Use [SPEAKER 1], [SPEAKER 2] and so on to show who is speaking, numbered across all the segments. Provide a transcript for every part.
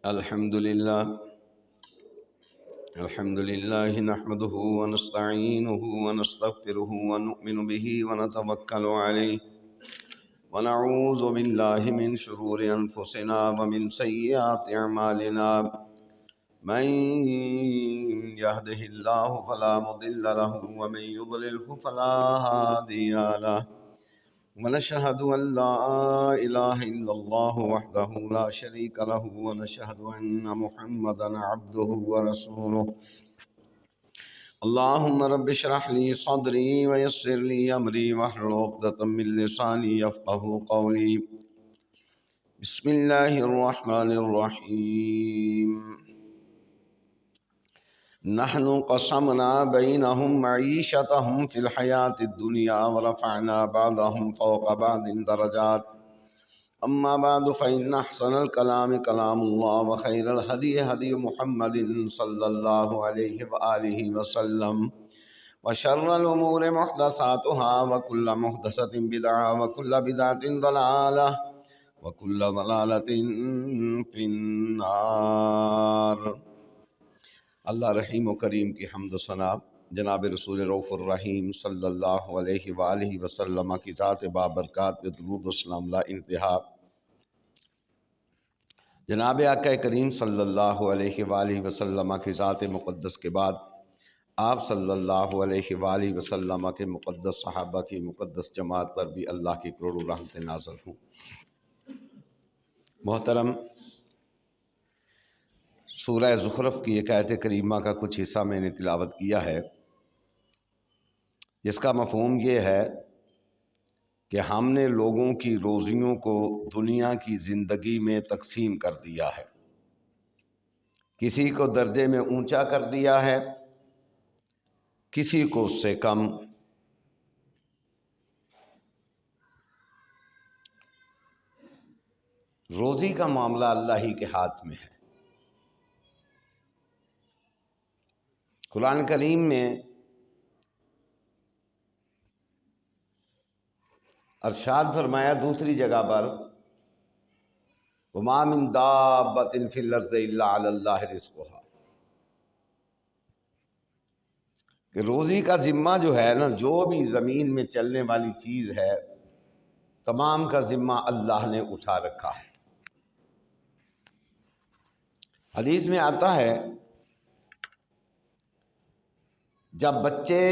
[SPEAKER 1] الحمد لله نحمده ونستعينه ونستغفره ونؤمن به ونتوكل عليه ونعوذ بالله من شرور أنفسنا ومن سيئات أعمالنا من يهده الله فلا مضل له ومن يضلله فلا هادي له ونشهد أن لا إله إلا الله وحده لا شريك له ونشهد أن محمدا عبده ورسوله اللهم رب اشرح لي صدري ويسر لي أمري واحلل عقدة من لساني يفقهوا قولي بسم الله الرحمن الرحيم نحن قسمنا بينهم معيشتهم في الحياة الدنيا ورفعنا بعضهم فوق بعض درجات أما بعد فإن أحسن الكلام كلام الله وخير الهدي هدي محمد صلى الله عليه وآله وسلم وشر الأمور محدثاتها وكل محدثة بدعة وكل بدعة ضلالة وكل ضلالة في النار۔ اللہ رحیم و کریم کی حمد و ثنا جناب رسول رؤوف الرحیم صلی اللہ علیہ وآلہ وسلم کی ذات بابرکات پہ درود و سلام لا انتہا، جناب آقا کریم صلی اللہ علیہ وآلہ وسلم کی ذات مقدس کے بعد آپ صلی اللہ علیہ وآلہ وسلم کے مقدس صحابہ کی مقدس جماعت پر بھی اللہ کی کروڑوں رحمتیں نازل ہوں۔ محترم، سورہ زخرف کی ایک آیت کریمہ کا کچھ حصہ میں نے تلاوت کیا ہے، جس کا مفہوم یہ ہے کہ ہم نے لوگوں کی روزیوں کو دنیا کی زندگی میں تقسیم کر دیا ہے، کسی کو درجے میں اونچا کر دیا ہے، کسی کو اس سے کم۔ روزی کا معاملہ اللہ ہی کے ہاتھ میں ہے۔ قرآن کریم میں ارشاد فرمایا دوسری جگہ پر وَمَا مِن دَابَّةٍ فِي الْأَرْضِ إِلَّا عَلَى اللَّهِ رِزْقُهَا، کہ روزی کا ذمہ جو ہے نا، جو بھی زمین میں چلنے والی چیز ہے، تمام کا ذمہ اللہ نے اٹھا رکھا ہے۔ حدیث میں آتا ہے جب بچے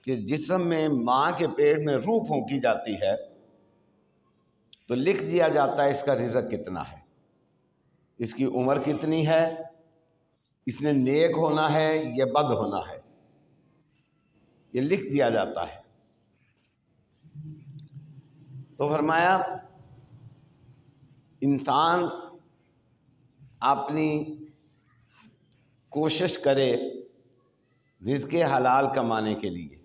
[SPEAKER 1] کے جسم میں ماں کے پیٹ میں روح پھونکی جاتی ہے تو لکھ دیا جاتا ہے اس کا رزق کتنا ہے، اس کی عمر کتنی ہے، اس نے نیک ہونا ہے یا بد ہونا ہے، یہ لکھ دیا جاتا ہے۔ تو فرمایا انسان اپنی کوشش کرے رزق حلال کمانے کے لیے۔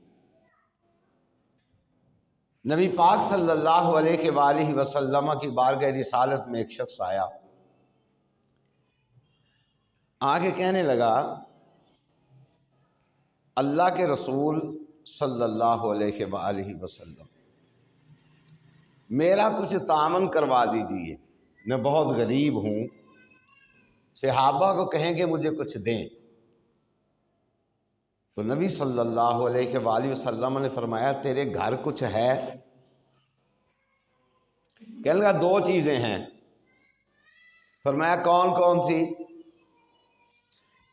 [SPEAKER 1] نبی پاک صلی اللہ علیہ وآلہ وسلم کی بارگاہ رسالت میں ایک شخص آیا، آگے کہنے لگا اللہ کے رسول صلی اللہ علیہ وآلہ وسلم، میرا کچھ تعاون کروا دیجیے، میں بہت غریب ہوں، صحابہ کو کہیں کہ مجھے کچھ دیں۔ تو نبی صلی اللہ علیہ وآلہ وسلم نے فرمایا تیرے گھر کچھ ہے؟ کہنے لگا دو چیزیں ہیں۔ فرمایا کون کون سی؟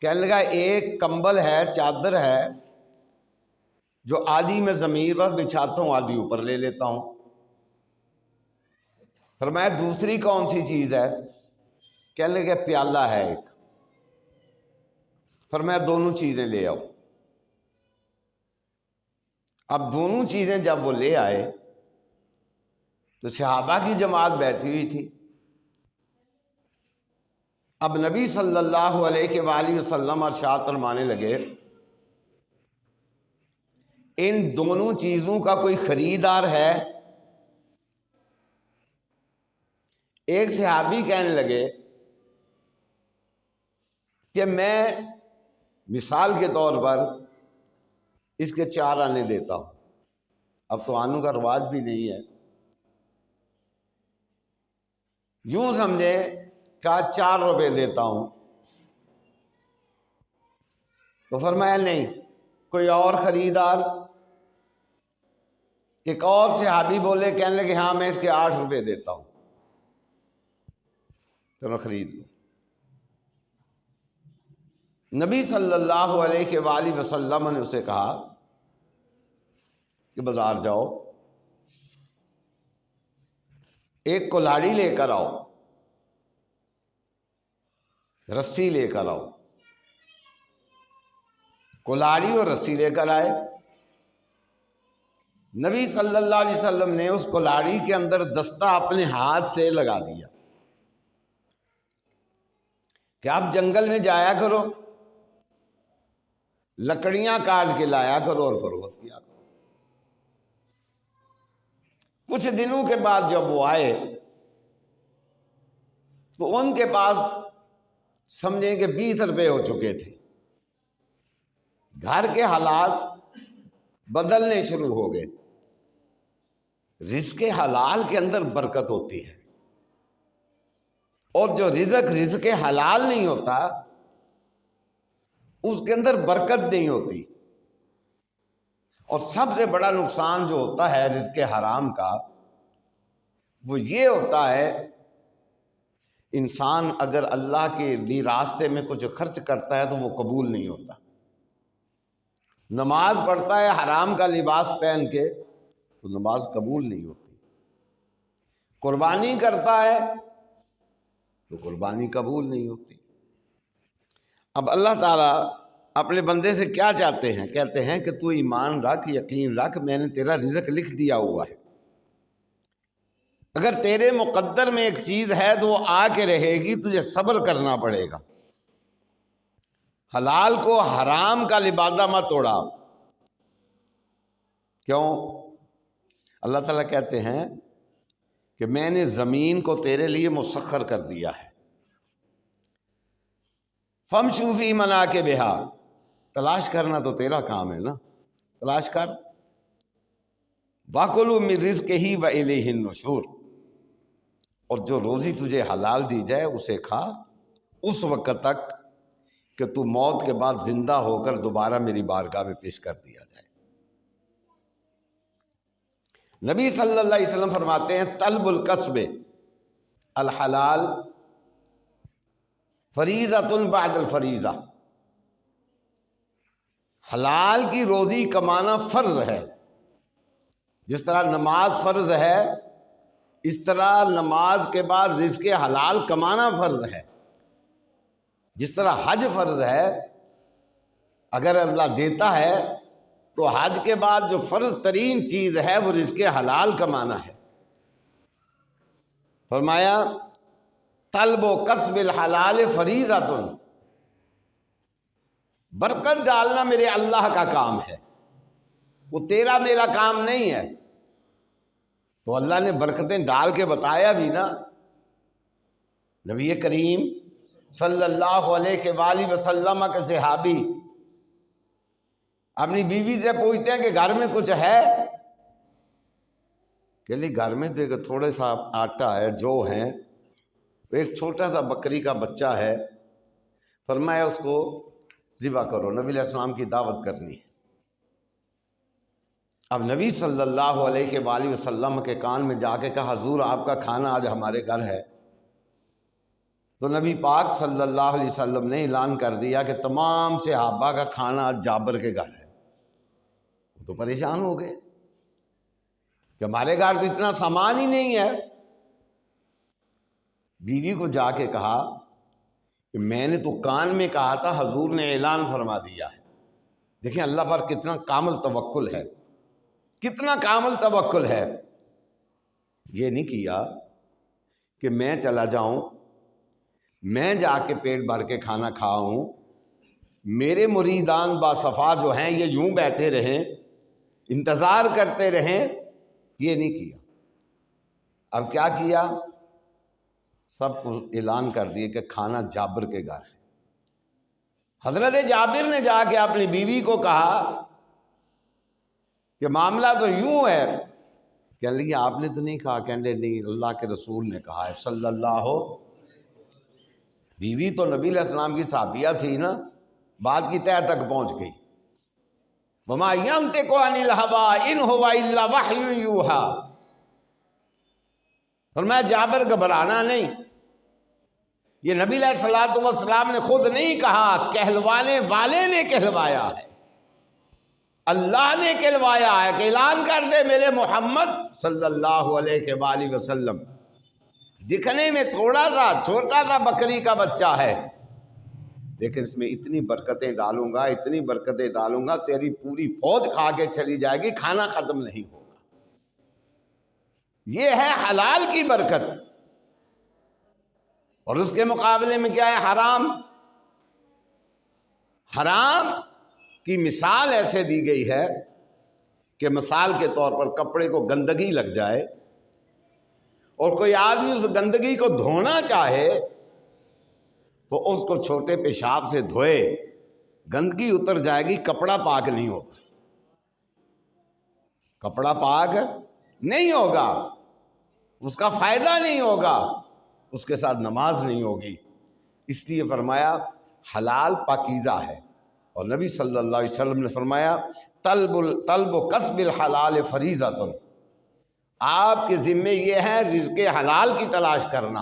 [SPEAKER 1] کہنے لگا ایک کمبل ہے، چادر ہے، جو آدھی میں زمین پر بچھاتا ہوں، آدھی اوپر لے لیتا ہوں۔ فرمایا دوسری کون سی چیز ہے؟ کہنے لگا پیالہ ہے ایک۔ فرمایا دونوں چیزیں لے آؤ۔ اب دونوں چیزیں جب وہ لے آئے تو صحابہ کی جماعت بیٹھی ہوئی تھی۔ اب نبی صلی اللہ علیہ وآلہ وسلم ارشاد فرمانے لگے ان دونوں چیزوں کا کوئی خریدار ہے؟ ایک صحابی کہنے لگے کہ میں مثال کے طور پر اس کے 4 آنے دیتا ہوں۔ اب تو آنوں کا رواج بھی نہیں ہے، یوں سمجھے کہا 4 روپے دیتا ہوں، تو فرمایا نہیں، کوئی اور خریدار؟ ایک اور صحابی بولے، کہنے لگے ہاں میں اس کے 8 روپے دیتا ہوں، چلو خرید لو۔ نبی صلی اللہ علیہ وآلہ وسلم نے اسے کہا کہ بازار جاؤ، ایک کلاڑی لے کر آؤ، رسی لے کر آؤ۔ کلاڑی اور رسی لے کر آئے۔ نبی صلی اللہ علیہ وسلم نے اس کلاڑی کے اندر دستہ اپنے ہاتھ سے لگا دیا کہ آپ جنگل میں جایا کرو، لکڑیاں کاٹ کے لایا کرو اور فروخت کیا کرو۔ کچھ دنوں کے بعد جب وہ آئے تو ان کے پاس سمجھیں کہ 20 روپے ہو چکے تھے۔ گھر کے حالات بدلنے شروع ہو گئے۔ رزق حلال کے اندر برکت ہوتی ہے، اور جو رزق حلال نہیں ہوتا اس کے اندر برکت نہیں ہوتی۔ اور سب سے بڑا نقصان جو ہوتا ہے رزق حرام کا، وہ یہ ہوتا ہے انسان اگر اللہ کے لیے راستے میں کچھ خرچ کرتا ہے تو وہ قبول نہیں ہوتا۔ نماز پڑھتا ہے حرام کا لباس پہن کے تو نماز قبول نہیں ہوتی۔ قربانی کرتا ہے تو قربانی قبول نہیں ہوتی۔ اب اللہ تعالیٰ اپنے بندے سے کیا چاہتے ہیں؟ کہتے ہیں کہ تو ایمان رکھ، یقین رکھ، میں نے تیرا رزق لکھ دیا ہوا ہے، اگر تیرے مقدر میں ایک چیز ہے تو وہ آ کے رہے گی، تجھے صبر کرنا پڑے گا۔ حلال کو حرام کا لبادہ مت توڑا۔ کیوں؟ اللہ تعالیٰ کہتے ہیں کہ میں نے زمین کو تیرے لیے مسخر کر دیا ہے۔ فَامْشُوا فِي مَنَاكِبِهَا، تلاش کرنا تو تیرا کام ہے نا، تلاش کر۔ وَكُلُوا مِن رِزْقِهِ وَإِلَيْهِ النُّشُورُ، اور جو روزی تجھے حلال دی جائے اسے کھا اس وقت تک کہ تو موت کے بعد زندہ ہو کر دوبارہ میری بارگاہ میں پیش کر دیا جائے۔ نبی صلی اللہ علیہ وسلم فرماتے ہیں طلب الکسب الحلال فریضۃ بعد الفریضہ، حلال کی روزی کمانا فرض ہے۔ جس طرح نماز فرض ہے اس طرح نماز کے بعد رزق حلال کمانا فرض ہے۔ جس طرح حج فرض ہے، اگر اللہ دیتا ہے تو حج کے بعد جو فرض ترین چیز ہے وہ رزق حلال کمانا ہے۔ فرمایا طلب و کسب الحلال فریضۃ، برکت ڈالنا میرے اللہ کا کام ہے، وہ تیرا میرا کام نہیں ہے۔ تو اللہ نے برکتیں ڈال کے بتایا بھی نا۔ نبی کریم صلی اللہ علیہ وآلہ وسلم کے صحابی اپنی بیوی سے پوچھتے ہیں کہ گھر میں کچھ ہے؟ کہ لئے گھر میں تو ایک تھوڑے سا آٹا ہے، جو ہے ایک چھوٹا سا بکری کا بچہ ہے، فرمایا اس کو ذبح کرو، نبی علیہ السلام کی دعوت کرنی ہے۔ اب نبی صلی اللہ علیہ وآلہ وسلم کے کان میں جا کے کہا حضور آپ کا کھانا آج ہمارے گھر ہے۔ تو نبی پاک صلی اللہ علیہ وسلم نے اعلان کر دیا کہ تمام صحابہ کا کھانا آج جابر کے گھر ہے۔ وہ تو پریشان ہو گئے کہ ہمارے گھر تو اتنا سامان ہی نہیں ہے۔ بیوی کو جا کے کہا کہ میں نے تو کان میں کہا تھا، حضور نے اعلان فرما دیا ہے۔ دیکھیں اللہ پر کتنا کامل توکل ہے، کتنا کامل توکل ہے۔ یہ نہیں کیا کہ میں چلا جاؤں، میں جا کے پیٹ بھر کے کھانا کھاؤں، میرے مریدان باصفا جو ہیں یہ یوں بیٹھے رہیں انتظار کرتے رہیں، یہ نہیں کیا۔ اب کیا کیا؟ سب کو اعلان کر دیے کہ کھانا جابر کے گھر ہے۔ حضرت جابر نے جا کے اپنی بیوی کو کہا کہ معاملہ تو یوں ہے۔ کہنے لگی آپ نے تو نہیں کہا؟ کہنے نہیں، اللہ کے رسول نے کہا ہے صلی اللہ بیوی تو نبی علیہ السلام کی صحابیہ تھی نا، بات کی تہہ تک پہنچ گئی۔ وَمَا يَنطِقُ عَنِ الْهَوَىٰ إِنْ هُوَ إِلَّا وَحْيٌ يُوحَىٰ۔ فرمایا جابر گھبرانا نہیں، یہ نبی علیہ السلام نے خود نہیں کہا، کہلوانے والے نے کہلوایا ہے، اللہ نے کہلوایا ہے کہ اعلان کر دے میرے محمد صلی اللہ علیہ وآلہ وسلم، دکھنے میں تھوڑا سا چھوٹا سا بکری کا بچہ ہے، لیکن اس میں اتنی برکتیں ڈالوں گا، اتنی برکتیں ڈالوں گا، تیری پوری فوج کھا کے چلی جائے گی، کھانا ختم نہیں ہوگا۔ یہ ہے حلال کی برکت۔ اور اس کے مقابلے میں کیا ہے؟ حرام۔ حرام کی مثال ایسے دی گئی ہے کہ مثال کے طور پر کپڑے کو گندگی لگ جائے اور کوئی آدمی اس گندگی کو دھونا چاہے تو اس کو چھوٹے پیشاب سے دھوئے، گندگی اتر جائے گی، کپڑا پاک نہیں ہوگا، کپڑا پاک نہیں ہوگا، اس کا فائدہ نہیں ہوگا، اس کے ساتھ نماز نہیں ہوگی۔ اس لیے فرمایا حلال پاکیزہ ہے، اور نبی صلی اللہ علیہ وسلم نے فرمایا طلب کسب الحلال فریضۃ، آپ کے ذمے یہ ہے رزق حلال کی تلاش کرنا،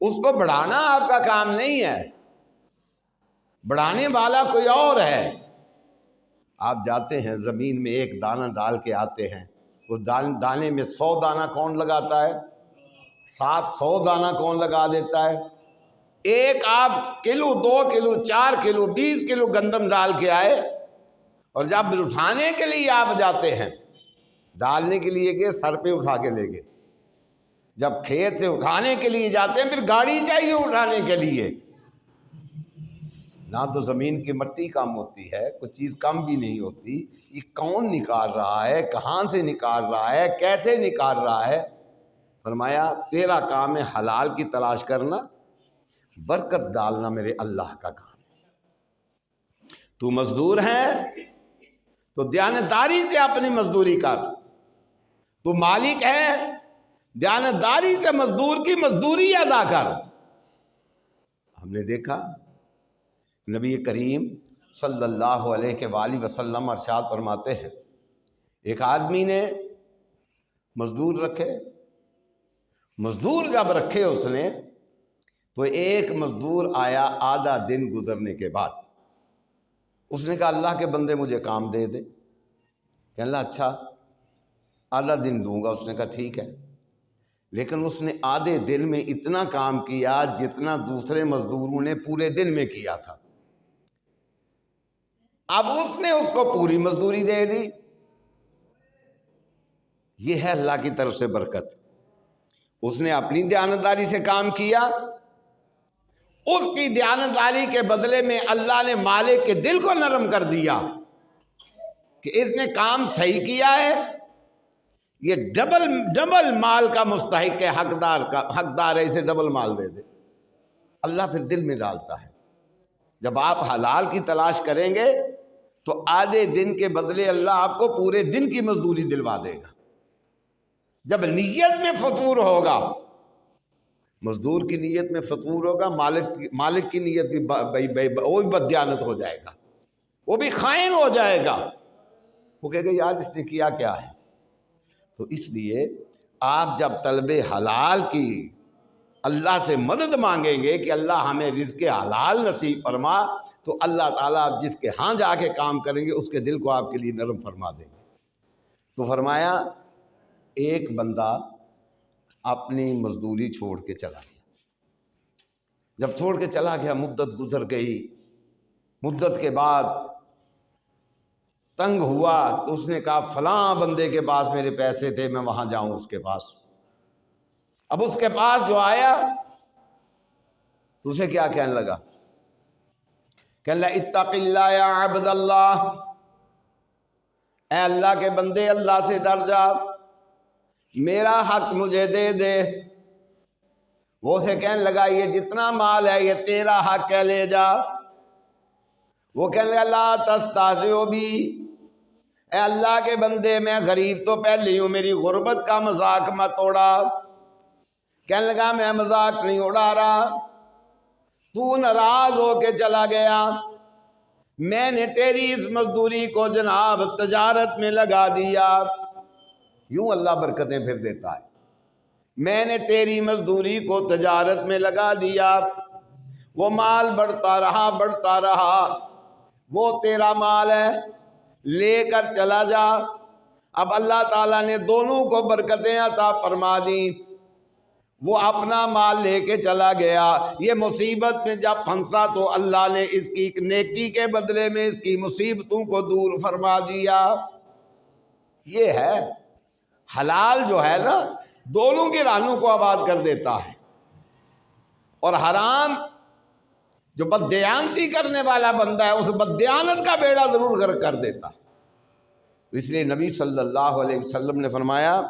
[SPEAKER 1] اس کو بڑھانا آپ کا کام نہیں ہے، بڑھانے والا کوئی اور ہے۔ آپ جاتے ہیں زمین میں ایک دانہ ڈال کے آتے ہیں، اس دانے میں 100 دانہ کون لگاتا ہے؟ 700 دانہ کون لگا دیتا ہے؟ ایک آپ کلو 2 کلو 4 کلو 20 کلو گندم ڈال کے آئے، اور جب اٹھانے کے لیے آپ جاتے ہیں، ڈالنے کے لیے کہ سر پہ اٹھا کے لے گئے، جب کھیت سے اٹھانے کے لیے جاتے ہیں پھر گاڑی چاہیے اٹھانے کے لیے، نہ تو زمین کی مٹی کم ہوتی ہے، کوئی چیز کم بھی نہیں ہوتی، یہ کون نکال رہا ہے، کہاں سے نکال رہا ہے، کیسے نکال رہا ہے؟ فرمایا تیرا کام ہے حلال کی تلاش کرنا، برکت ڈالنا میرے اللہ کا کام ہے۔ تو مزدور ہے تو دیانتداری سے اپنی مزدوری کر، تو مالک ہے دیانتداری سے مزدور کی مزدوری ادا کر۔ ہم نے دیکھا نبی کریم صلی اللہ علیہ وآلہ وسلم ارشاد فرماتے ہیں، ایک آدمی نے مزدور رکھے، مزدور جب رکھے اس نے تو ایک مزدور آیا آدھا دن گزرنے کے بعد، اس نے کہا اللہ کے بندے مجھے کام دے دے، کہ اللہ اچھا آدھا دن دوں گا، اس نے کہا ٹھیک ہے، لیکن اس نے آدھے دن میں اتنا کام کیا جتنا دوسرے مزدوروں نے پورے دن میں کیا تھا، اب اس نے اس کو پوری مزدوری دے دی۔ یہ ہے اللہ کی طرف سے برکت، اس نے اپنی دیانتداری سے کام کیا، اس کی دیانتداری کے بدلے میں اللہ نے مالک کے دل کو نرم کر دیا کہ اس نے کام صحیح کیا ہے، یہ ڈبل مال کا مستحق ہے، حقدار ہے، اسے ڈبل مال دے دے۔ اللہ پھر دل میں ڈالتا ہے، جب آپ حلال کی تلاش کریں گے تو آدھے دن کے بدلے اللہ آپ کو پورے دن کی مزدوری دلوا دے گا۔ جب نیت میں فطور ہوگا، مزدور کی نیت میں فطور ہوگا، مالک کی نیت بھی وہ بھی بددیانت ہو جائے گا، وہ بھی خائن ہو جائے گا، وہ کہے گا یار اس نے کیا کیا ہے۔ تو اس لیے آپ جب طلب حلال کی اللہ سے مدد مانگیں گے کہ اللہ ہمیں رزق حلال نصیب فرما، تو اللہ تعالیٰ آپ جس کے ہاں جا کے کام کریں گے اس کے دل کو آپ کے لیے نرم فرما دیں گے۔ تو فرمایا ایک بندہ اپنی مزدوری چھوڑ کے چلا گیا، جب چھوڑ کے چلا گیا مدت گزر گئی، مدت کے بعد تنگ ہوا تو اس نے کہا فلاں بندے کے پاس میرے پیسے تھے، میں وہاں جاؤں اس کے پاس۔ اب اس کے پاس جو آیا تو اسے کیا کہنے لگا؟ کہنے لگا اتق اللہ یا عبد اللہ، اے اللہ کے بندے اللہ سے ڈر جا، میرا حق مجھے دے دے۔ وہ اسے کہنے لگا یہ جتنا مال ہے یہ تیرا حق ہے، لے جا۔ وہ کہنے لگا لا تستہزئ بی، اے اللہ کے بندے میں غریب تو پہلے ہی ہوں، میری غربت کا مذاق مت اڑا۔ کہنے لگا میں مذاق نہیں اڑا رہا، تو ناراض ہو کے چلا گیا، میں نے تیری اس مزدوری کو جناب تجارت میں لگا دیا۔ یوں اللہ برکتیں پھر دیتا ہے۔ میں نے تیری مزدوری کو تجارت میں لگا دیا، وہ مال بڑھتا رہا بڑھتا رہا، وہ تیرا مال ہے، لے کر چلا جا۔ اب اللہ تعالیٰ نے دونوں کو برکتیں عطا فرما دیں، وہ اپنا مال لے کے چلا گیا۔ یہ مصیبت میں جب پھنسا تو اللہ نے اس کی نیکی کے بدلے میں اس کی مصیبتوں کو دور فرما دیا۔ یہ ہے حلال جو ہے نا، دونوں کی رانوں کو آباد کر دیتا ہے، اور حرام جو بددیانتی کرنے والا بندہ ہے اس بددیانت کا بیڑا ضرور غرق کر دیتا ہے۔ اس لیے نبی صلی اللہ علیہ وسلم نے فرمایا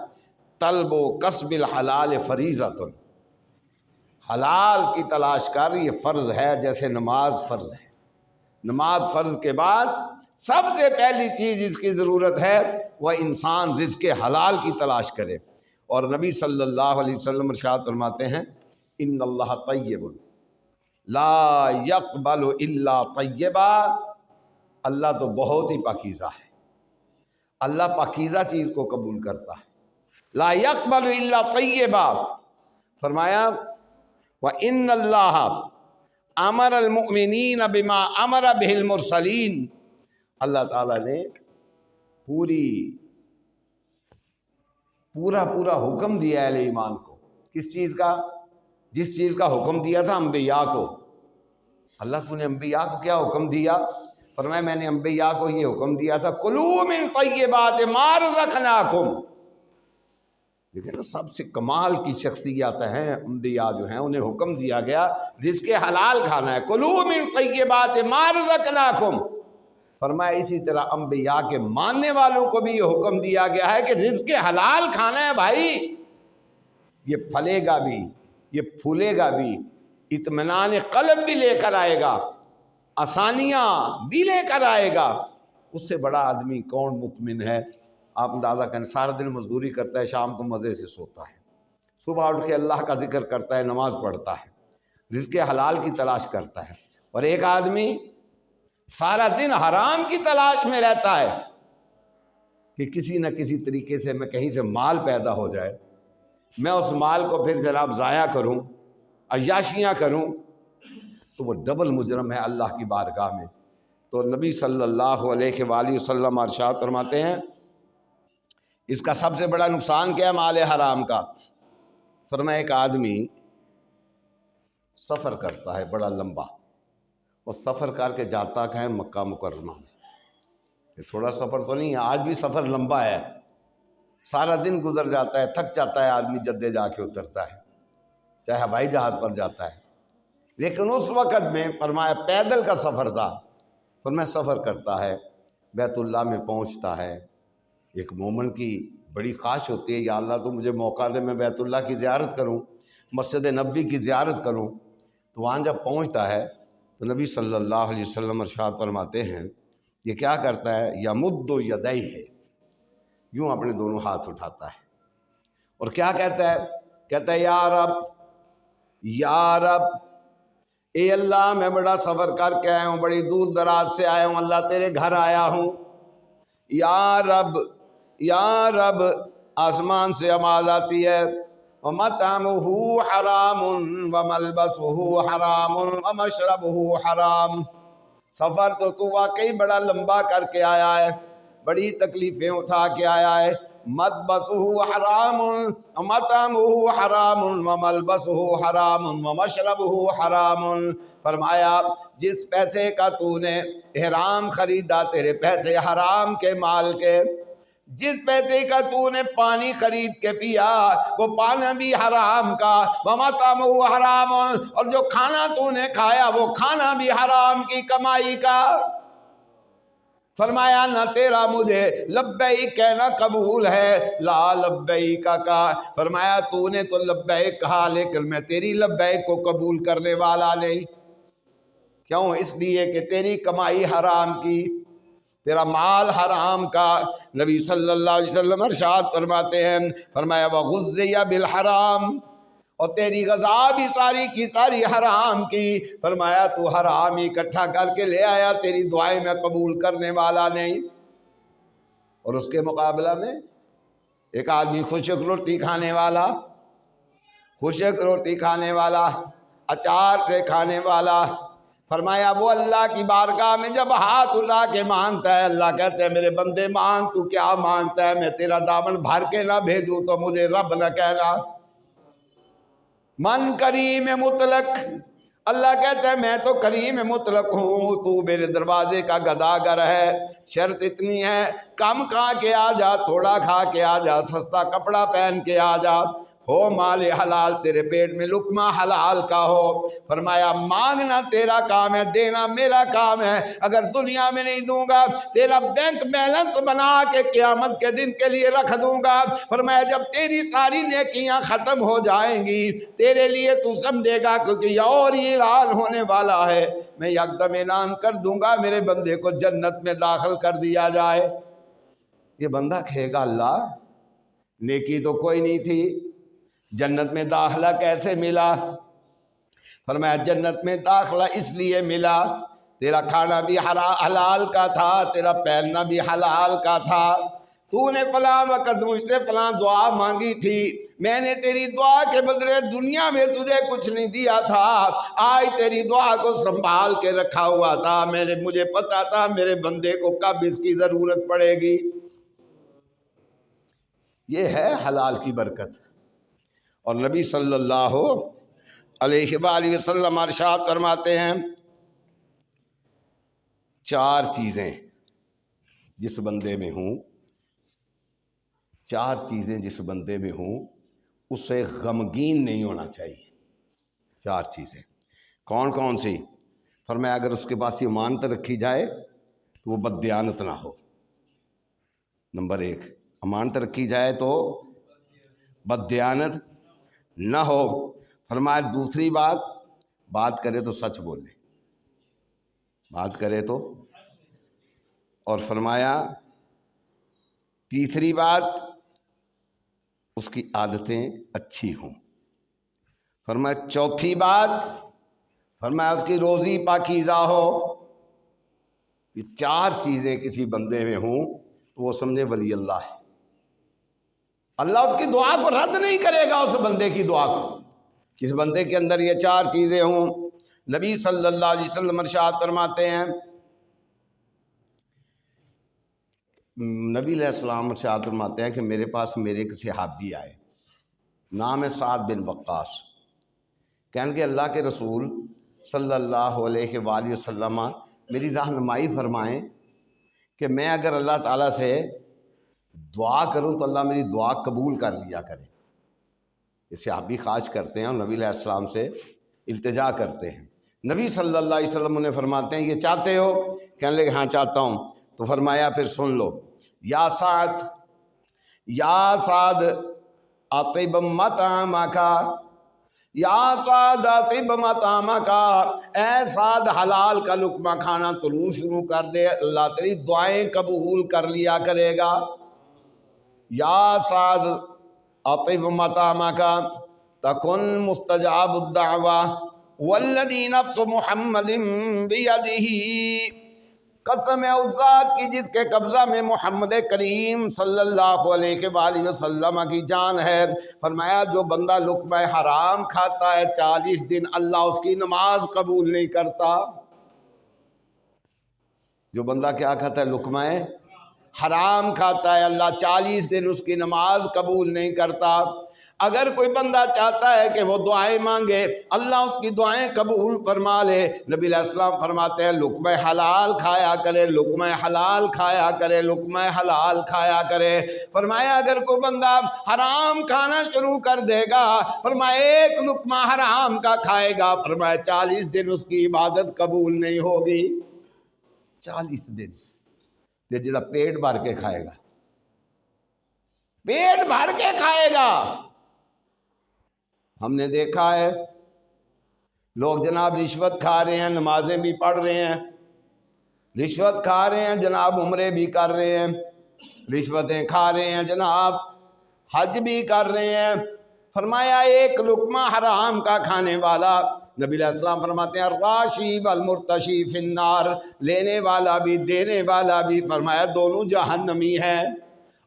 [SPEAKER 1] طلب و کسب الحلال فریضۃ، حلال کی تلاش کر یہ فرض ہے جیسے نماز فرض ہے۔ نماز فرض کے بعد سب سے پہلی چیز اس کی ضرورت ہے وہ انسان رزق حلال کی تلاش کرے۔ اور نبی صلی اللہ علیہ وسلم ارشاد فرماتے ہیں ان اللہ طیب لا یقبل الا طیبا، اللہ تو بہت ہی پاکیزہ ہے، اللہ پاکیزہ چیز کو قبول کرتا ہے۔ لا یقبل الا طیبا، فرمایا وَإِنَّ اللَّهَ أَمَرَ الْمُؤْمِنِينَ بِمَا أَمَرَ بِهِ الْمُرْسَلِينَ، اللہ تعالیٰ نے پورا حکم دیا ہے اہل ایمان کو۔ کس چیز کا؟ جس چیز کا حکم دیا تھا انبیاء کو۔ اللہ تو نے انبیاء کو کیا حکم دیا؟ فرمایا میں نے انبیاء کو یہ حکم دیا تھا کلوا من طیبات ما رزقناکم۔ لیکن سب سے کمال کی شخصیات ہیں انبیاء جو ہیں، انہیں حکم دیا گیا رزق حلال کھانا ہے، کلوا من طیبات ما رزقناکم۔ فرمایا اسی طرح انبیاء کے ماننے والوں کو بھی یہ حکم دیا گیا ہے کہ رزق حلال کھانا ہے بھائی، یہ پھلے گا بھی، یہ پھولے گا بھی، اطمینان قلب بھی لے کر آئے گا، آسانیاں بھی لے کر آئے گا۔ اس سے بڑا آدمی کون مطمئن ہے؟ آپ اندازہ کریں، سارا دن مزدوری کرتا ہے، شام کو مزے سے سوتا ہے، صبح اٹھ کے اللہ کا ذکر کرتا ہے، نماز پڑھتا ہے، رزق حلال کی تلاش کرتا ہے۔ اور ایک آدمی سارا دن حرام کی تلاش میں رہتا ہے کہ کسی نہ کسی طریقے سے میں کہیں سے مال پیدا ہو جائے، میں اس مال کو پھر جناب ضائع کروں، عیاشیاں کروں، تو وہ ڈبل مجرم ہے اللہ کی بارگاہ میں۔ تو نبی صلی اللہ علیہ وآلہ وسلم ارشاد فرماتے ہیں اس کا سب سے بڑا نقصان کیا ہے مال حرام کا؟ فرمایا ایک آدمی سفر کرتا ہے بڑا لمبا، وہ سفر کر کے جاتا ہے مکہ مکرمہ میں۔ یہ تھوڑا سفر تو نہیں ہے، آج بھی سفر لمبا ہے، سارا دن گزر جاتا ہے، تھک جاتا ہے آدمی، جدے جا کے اترتا ہے، چاہے ہوائی جہاز پر جاتا ہے۔ لیکن اس وقت میں فرمایا پیدل کا سفر تھا، فرمایا سفر کرتا ہے، بیت اللہ میں پہنچتا ہے۔ ایک مومن کی بڑی خواہش ہوتی ہے یا اللہ تو مجھے موقع دے میں بیت اللہ کی زیارت کروں، مسجد نبوی کی زیارت کروں۔ تو وہاں جب پہنچتا ہے تو نبی صلی اللہ علیہ وسلم ارشاد فرماتے ہیں یہ کیا کرتا ہے؟ یمد یدیہ، یوں اپنے دونوں ہاتھ اٹھاتا ہے اور کیا کہتا ہے؟ کہتا ہے یا رب، یا رب، اے اللہ میں بڑا سفر کر کے آیا ہوں، بڑی دور دراز سے آیا ہوں، اللہ تیرے گھر آیا ہوں، یا رب، یا رب۔ آسمان سے آواز آتی ہے وَمَطْعَمُهُ حَرَامٌ وَمَلْبَسُهُ حَرَامٌ وَمَشْرَبُهُ حَرَامٌ۔ سفر تو واقعی بڑا لمبا کر کے آیا ہے، بڑی تکلیفیں اٹھا کے آیا ہے۔ مَطْبَسُهُ حَرَامٌ وَمَطْعَمُهُ حَرَامٌ وَمَلْبَسُهُ حَرَامٌ وَمَشْرَبُهُ حَرَامٌ۔ فرمایا جس پیسے کا تو نے احرام خریدا، تیرے پیسے حرام کے مال کے، جس پیسے کا تو نے پانی خرید کے پیا وہ پانی بھی حرام کا، وَمَطْعَمُهُ حَرَامٌ، اور جو کھانا تو نے کھایا وہ کھانا بھی حرام کی کمائی کا۔ فرمایا نہ تیرا مجھے لبیک کہنا قبول ہے، لا لبیک کا۔ فرمایا تو نے تو لبیک کہا لیکن میں تیری لبیک کو قبول کرنے والا نہیں۔ کیوں؟ اس لیے کہ تیری کمائی حرام کی، تیرا مال حرام کا۔ نبی صلی اللہ علیہ وسلم ارشاد فرماتے ہیں، فرمایا وَغُذِّيَ بِالْحَرَامِ، اور تیری غذا بھی ساری کی ساری حرام کی۔ فرمایا تو حرام ہی اکٹھا کر کے لے آیا، تیری دعائیں میں قبول کرنے والا نہیں۔ اور اس کے مقابلہ میں ایک آدمی خشک روٹی کھانے والا، خشک روٹی کھانے والا، اچار سے کھانے والا، فرمایا وہ اللہ کی بارگاہ میں جب ہاتھ اٹھا کے مانگتا ہے، اللہ کہتے ہیں میرے بندے مانگ، تو کیا مانگتا ہے؟ میں تیرا دامن بھر کے نہ بھیجوں تو مجھے رب نہ کہنا۔ من کریم مطلق، اللہ کہتا ہے میں تو کریم مطلق ہوں، تو میرے دروازے کا گداگر ہے۔ شرط اتنی ہے، کم کھا کے آ جا، تھوڑا کھا کے آ جا، سستا کپڑا پہن کے آ جا، ہو مال حلال، تیرے پیٹ میں لقمہ حلال کا ہو۔ فرمایا مانگنا تیرا کام ہے، دینا میرا کام ہے۔ اگر دنیا میں نہیں دوں گا، تیرا بینک بیلنس بنا کے قیامت کے دن کے لیے رکھ دوں گا۔ فرمایا جب تیری ساری نیکیاں ختم ہو جائیں گی، تیرے لیے تو سمجھے گا کیونکہ یہ اور یہ اعلان ہونے والا ہے، میں یکدم اعلان کر دوں گا میرے بندے کو جنت میں داخل کر دیا جائے۔ یہ بندہ کہے گا اللہ نیکی تو کوئی نہیں تھی، جنت میں داخلہ کیسے ملا؟ فرمایا جنت میں داخلہ اس لیے ملا، تیرا کھانا بھی حلال کا تھا، تیرا پہننا بھی حلال کا تھا، تو نے فلاں وقت مجھ سے فلاں دعا مانگی تھی، میں نے تیری دعا کے بدلے دنیا میں تجھے کچھ نہیں دیا تھا، آج تیری دعا کو سنبھال کے رکھا ہوا تھا، مجھے پتا تھا میرے بندے کو کب اس کی ضرورت پڑے گی۔ یہ ہے حلال کی برکت۔ اور نبی صلی اللہ علیہ وآلہ وسلم ارشاد فرماتے ہیں، چار چیزیں جس بندے میں ہوں، چار چیزیں جس بندے میں ہوں اس سے غمگین نہیں ہونا چاہیے۔ چار چیزیں کون کون سی؟ فرمایا اگر اس کے پاس امانت رکھی جائے تو وہ بددیانت نہ ہو، نمبر ایک، امانت رکھی جائے تو بددیانت نہ ہو۔ فرمایا دوسری بات کرے تو سچ بولے، بات کرے تو، اور فرمایا تیسری بات اس کی عادتیں اچھی ہوں، فرمایا چوتھی بات فرمایا اس کی روزی پاکیزہ ہو۔ یہ چار چیزیں کسی بندے میں ہوں تو وہ سمجھے ولی اللہ ہے، اللہ اس کی دعا کو رد نہیں کرے گا، اس بندے کی دعا کو۔ کس بندے کے اندر یہ چار چیزیں ہوں، نبی صلی اللہ علیہ وسلم ارشاد فرماتے ہیں، نبی علیہ السلام ارشاد فرماتے ہیں کہ میرے پاس میرے ایک صحابی آئے، نام ہے سعد بن وقاص، کہنے کہ اللہ کے رسول صلی اللہ علیہ وآلہ وسلم میری رہنمائی فرمائیں کہ میں اگر اللہ تعالیٰ سے دعا کروں تو اللہ میری دعا قبول کر لیا کرے۔ یہ صحابی خواہش کرتے ہیں اور نبی علیہ السلام سے التجا کرتے ہیں۔ نبی صلی اللہ علیہ وسلم انہیں فرماتے ہیں یہ چاہتے ہو؟ کہنے لگے ہاں چاہتا ہوں۔ تو فرمایا پھر سن لو، یا سعد اطب مطعمک، یا سعد اطب مطعمک، اے سعد حلال کا لقمہ کھانا طلوع شروع کر دے، اللہ تیری دعائیں قبول کر لیا کرے گا۔ یا سعد اطب مطعمک تکن مستجاب الدعوہ والذی نفس محمد بیدہ، قسم ہے اس ذات کی جس کے قبضہ میں محمد کریم صلی اللہ علیہ وآلہ وسلم کی جان ہے۔ فرمایا جو بندہ لقمہ حرام کھاتا ہے 40 دن اللہ اس کی نماز قبول نہیں کرتا۔ جو بندہ کیا کھاتا ہے؟ لقمہ حرام کھاتا ہے، اللہ 40 دن اس کی نماز قبول نہیں کرتا۔ اگر کوئی بندہ چاہتا ہے کہ وہ دعائیں مانگے اللہ اس کی دعائیں قبول فرما لے، نبی علیہ السلام فرماتے ہیں لقمہ حلال کھایا کرے، لقمہ حلال کھایا کرے، لقمہ حلال کھایا کرے۔ فرمایا اگر کوئی بندہ حرام کھانا شروع کر دے گا، فرمایا ایک لقمہ حرام کا کھائے گا، فرمایا 40 دن اس کی عبادت قبول نہیں ہوگی۔ 40 دن یہ جڑا پیٹ بھر کے کھائے گا، پیٹ بھر کے کھائے گا۔ ہم نے دیکھا ہے لوگ جناب رشوت کھا رہے ہیں، نمازیں بھی پڑھ رہے ہیں، رشوت کھا رہے ہیں جناب، عمرے بھی کر رہے ہیں، رشوتیں کھا رہے ہیں جناب، حج بھی کر رہے ہیں۔ فرمایا ایک لقمہ حرام کا کھانے والا، نبی علیہ السلام فرماتے ہیں الراشی والمرتشی فی النار، لینے والا بھی دینے والا بھی، فرمایا دونوں جہنمی ہے۔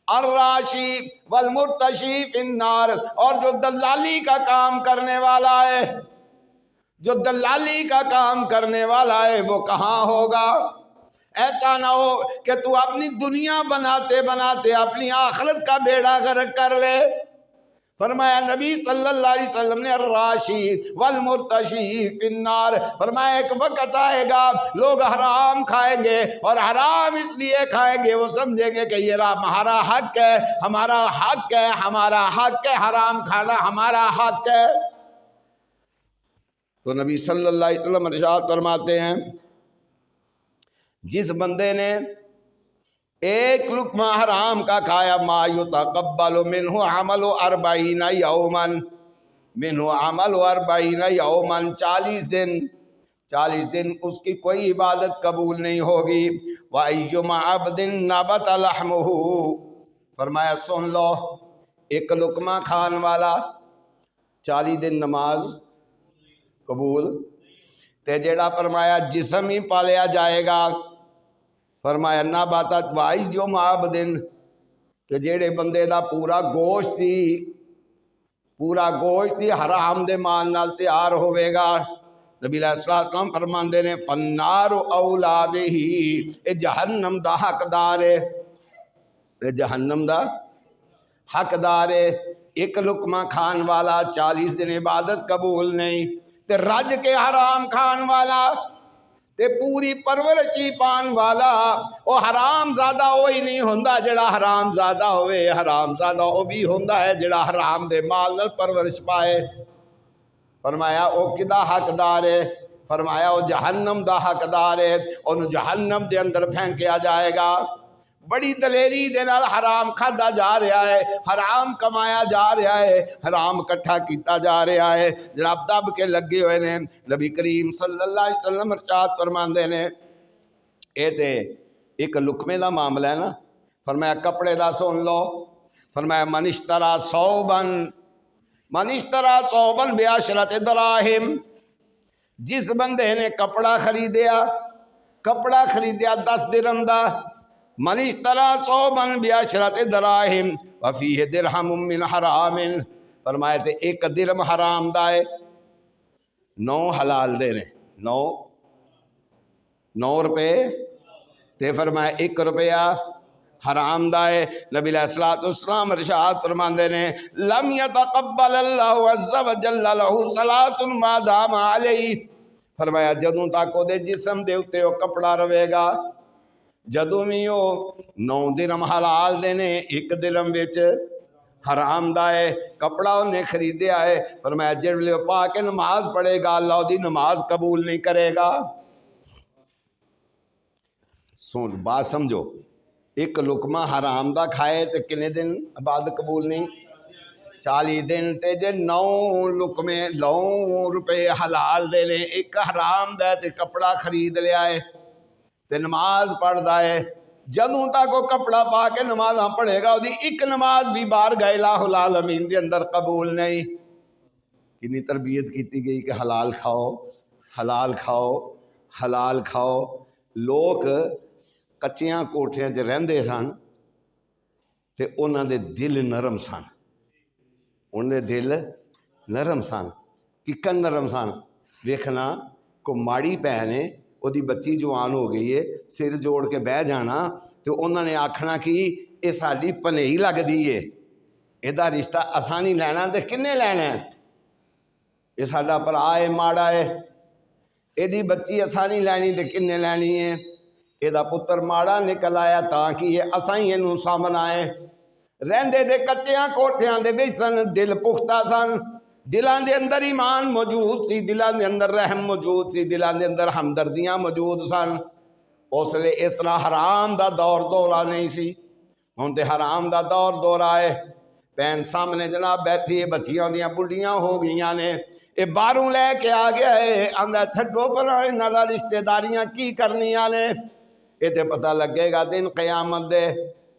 [SPEAKER 1] الراشی والمرتشی فی النار، اور جو دلالی کا کام کرنے والا ہے، جو دلالی کا کام کرنے والا ہے وہ کہاں ہوگا؟ ایسا نہ ہو کہ تو اپنی دنیا بناتے بناتے اپنی آخرت کا بیڑا غرق کر لے۔ فرمایا نبی صلی اللہ علیہ وسلم نے الراشی والمرتشی فی النار، فرمایا ایک وقت آئے گا لوگ حرام کھائیں گے، اور حرام اس لیے کھائیں گے وہ سمجھیں گے کہ یہ ہمارا حق ہے، ہمارا حق ہے، ہمارا حق ہے، حرام کھانا ہمارا حق ہے۔ تو نبی صلی اللہ علیہ وسلم ارشاد فرماتے ہیں جس بندے نے ایک لقمہ حرام کا کھایا، ما یتقبل منہ عمل 40 یوما، منہ عمل 40 یوما، 40 دن اس کی کوئی عبادت قبول نہیں ہوگی۔ وَأَيُّمَا عَبْدٍ نَبَتَ لَحْمُهُ، فرمایا سن لو، ایک لقمہ کھان والا 40 دن نماز قبول، تے جیڑا فرمایا جسم ہی پالیا جائے گا، فرمایا نہ باتت وائی جو معبدن، کہ جیڑے بندے دا پورا گوشت ہی حرام دے مال نال تیار ہوئے گا۔ نبی علیہ السلام فرماندے نے فالنار اولا بہی، اے جہنم دا حقدار ہے، اے جہنم دا حقدار ہے۔ ایک لقمہ کھان والا 40 دن عبادت قبول نہیں، تے رج کے حرام کھان والا تے پوری پرورشی پان والا، او حرام زادہ وہی نہیں ہوندا جڑا حرام زادہ ہوئے، حرام زادہ وہ بھی ہوندا ہے جڑا حرام دے مال نال پرورش پائے۔ فرمایا او کدا حقدار ہے؟ فرمایا او جہنم دا حقدار ہے، انہوں جہنم دے اندر پھینکیا جائے گا۔ بڑی دلیری دے نال حرام کھادا جا رہا ہے، حرام کمایا جا رہا ہے، حرام کٹھا کیتا جا رہا ہے، جناب دب کے لگے ہوئے نے۔ نبی کریم صلی اللہ علیہ وسلم ارشاد فرماندے نے اے تے ایک لقمے دا معاملہ ہے نا، فرمایا کپڑے دا سن لو، فرمایا من اشترا صوبن بعشرۃ دراہم، جس بندے نے کپڑا خریدیا 10 درہم دا، من اشترا صوبن بعشرۃ دراہم وفیہ درہم من حرام، فرمایا تے ایک درہم حرام دا ہے، 9 حلال دے نے، 9 روپے تے فرمایا 1 روپیہ حرام دا ہے۔ نبی علیہ السلام ارشاد فرماندے نے لم یتقبل اللہ عز وجل لہ صلاۃ ما دام علیہ، فرمایا جدوں تک او دے جسم دے اتے او کپڑا رہے گا، جدوں بھی او 9 درہم حلال دے نے، 1 درہم وچ حرام دا ہے، کپڑا انہیں خریدیا ہے، فرمایا جڑے پا کے نماز پڑھے گا اللہ دی نماز قبول نہیں کرے گا۔ سن بات سمجھو، ایک لقمہ حرام دا کھائے تے کنے دن عبادت قبول نہیں؟ 40 دن تے جے 9 لقمے 9 روپے حلال دے نے، ایک حرام دا تے کپڑا خرید لیا ہے تے نماز پڑھ دا ہے، جدوں تک وہ کپڑا پا کے نمازاں پڑھے گا دی ایک نماز بھی بارگاہ الہ العالمین دے اندر قبول نہیں۔ کنی تربیت کیتی گئی کہ حلال کھاؤ، حلال کھاؤ، حلال کھاؤ۔ لوگ کچیاں کوٹھیاں چ رہندے سن تے انہاں دے دل نرم سن، انہاں دے دل نرم سن، ککن نرم سن، ویکھنا کو ماڑی پہنے وہ دی بچی جوان ہو گئی ہے، سر جوڑ کے بہ جانا تو انہوں نے آکھنا کہ یہ ساری پنہی لگ دی ہے، یہ رشتہ اساں نہیں لینا تے کنے لینا ہے، یہ ساڈا بھرا ہے ماڑا ہے، یہ بچی اساں نہیں لینی تے کنے لینی ہے، یہ پتر ماڑا نکل آیا تاں کہ یہ اساں ہی انہوں سامنا ہے۔ رہندے دے کچیاں کوٹھیاں دے وچ سن، دل پختہ سن، دلان دے اندر ایمان موجود سی، دلان دے اندر رحم موجود سی، دلان دے اندر ہمدردیاں موجود سن۔ اس لئے اس طرح حرام دا دور دورہ نہیں سی، ہن تے حرام دا دور دورہ ہے۔ پین سامنے جناب بیٹھی ہے، بچیاں دیاں بڑھیاں ہو گئیاں نے، اے باروں لے کے آ گیا ہے، آندا چھڈو پر انہاں دا رشتہ داریاں کی کرنیاں نے، اے تے پتہ لگے گا دن قیامت دے۔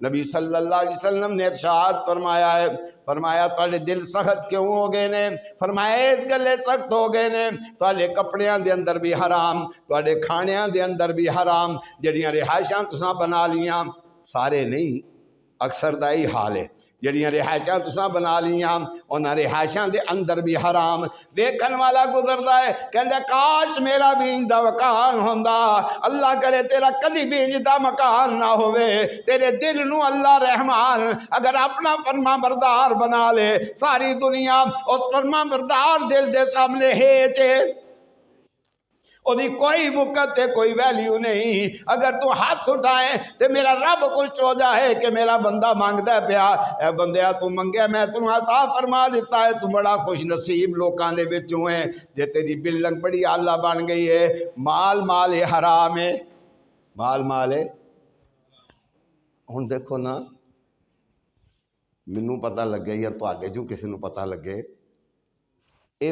[SPEAKER 1] نبی صلی اللہ علیہ وسلم نے ارشاد فرمایا ہے، فرمایا تواڈے دل سخت کیوں ہو گئے نے؟ فرمایا اس گلے سخت ہو گئے نے تواڈے کپڑیاں دے اندر بھی حرام، تواڈے کھانیاں دے اندر بھی حرام، جڑیاں رہائشاں تساں بنا لیاں، سارے نہیں اکثر دا ہی حال ہے، جڑیاں رہائشاں تساں بنا لیاں انہاں رہائشاں دے اندر بھی حرام۔ ویکھن والا گزردا ہے کہندا کاش میرا بھی اندا مکان ہوندا، اللہ کرے تیرا کدی بھی اندا مکان نہ ہوئے، تیرے دل نو اللہ رحمان اگر اپنا فرما بردار بنا لے، ساری دنیا اس فرما بردار دل دے سامنے ہیچے، وہ کوئی وقت ہے کوئی ویلیو نہیں۔ اگر تو ہاتھ اٹھائے تو میرا رب خوش ہو جائے کہ میرا بندہ مانگتا ہے پیا، اے بندیا تو منگیا میں تنہوں عطا فرما دیتا ہے، تو بڑا خوش نصیب لوکاں دے وچوں ہے جے تیری بلنگ بڑی آلہ بن گئی ہے۔ مال مال حرام ہے، مال مال ہے۔ ہن دیکھو نا مینوں پتہ لگے یا تواڈے چوں کسی نوں پتہ لگے، اے